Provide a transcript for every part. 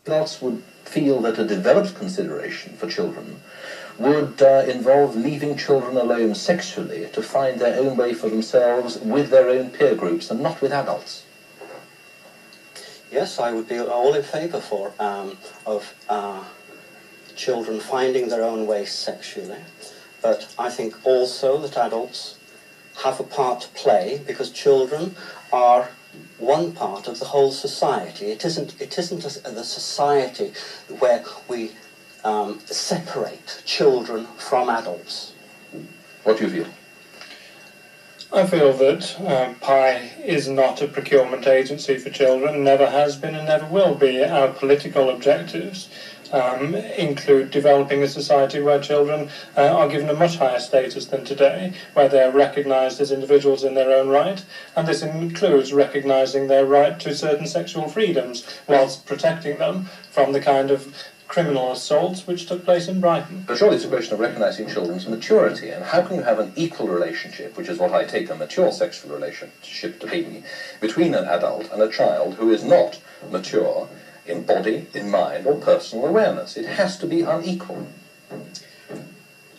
Adults would feel that a developed consideration for children would involve leaving children alone sexually to find their own way for themselves with their own peer groups and not with adults. Yes, I would be all in favour of children finding their own way sexually, but I think also that adults have a part to play, because children are one part of the whole society. It isn't the society where we separate children from adults. What do you feel? I feel that PI is not a procurement agency for children, never has been and never will be. Our political objectives include developing a society where children are given a much higher status than today, where they are recognised as individuals in their own right, and this includes recognising their right to certain sexual freedoms, whilst protecting them from the kind of criminal assaults which took place in Brighton. But surely it's a question of recognising children's maturity, and how can you have an equal relationship, which is what I take a mature sexual relationship to be, between an adult and a child who is not mature in body, in mind, or personal awareness? It has to be unequal.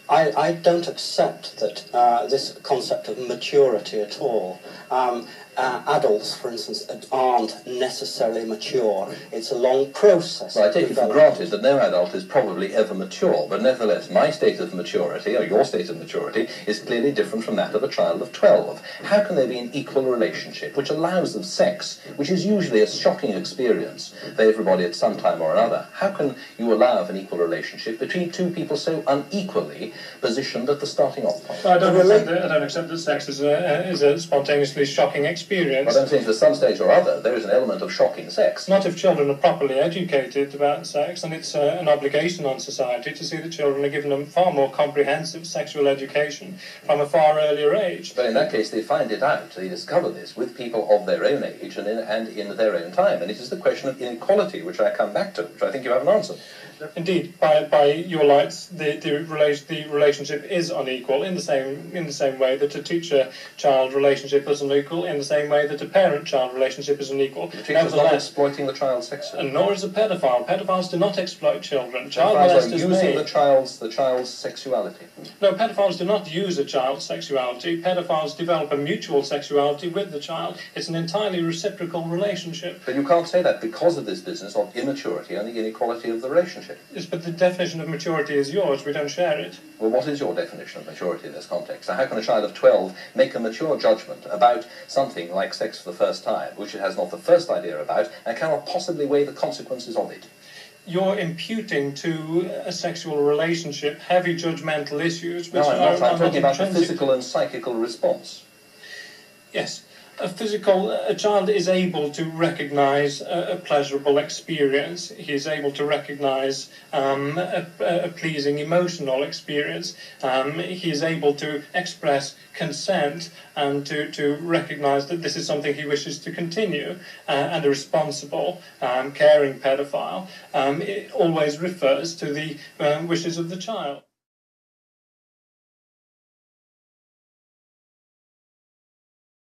I don't accept that this concept of maturity at all. Adults, for instance, aren't necessarily mature. It's a long process. Well, I take it for granted that no adult is probably ever mature, but nevertheless my state of maturity, or your state of maturity, is clearly different from that of a child of 12. How can there be an equal relationship which allows of sex, which is usually a shocking experience for everybody at some time or another? How can you allow of an equal relationship between two people so unequally positioned at the starting off point? I don't accept that sex is a spontaneously shocking experience. Well, I'm saying at some stage or other there is an element of shocking sex. Not if children are properly educated about sex, and it's an obligation on society to see that children are given a far more comprehensive sexual education from a far earlier age. But in that case they find it out, they discover this with people of their own age and in their own time, and it is the question of inequality which I come back to, which I think you haven't answered. Indeed, by your lights, the relationship is unequal in the same way that a teacher-child relationship is unequal, in the same way that a parent-child relationship is unequal. The teacher's not exploiting the child sexually. And nor is a paedophile. Pedophiles do not exploit children. Pedophiles are using the child's sexuality. No, pedophiles do not use a child's sexuality. Pedophiles develop a mutual sexuality with the child. It's an entirely reciprocal relationship. But you can't say that because of this business of immaturity and the inequality of the relationship. Yes, but the definition of maturity is yours. We don't share it. Well, what is your definition of maturity in this context? Now, how can a child of 12 make a mature judgment about something like sex for the first time, which it has not the first idea about, and cannot possibly weigh the consequences of it? You're imputing to a sexual relationship heavy judgmental issues. Which I'm talking about the physical and psychical response. Yes. A child is able to recognise a pleasurable experience. He is able to recognise a pleasing emotional experience. He is able to express consent and to recognise that this is something he wishes to continue. And a responsible, caring paedophile it always refers to the wishes of the child.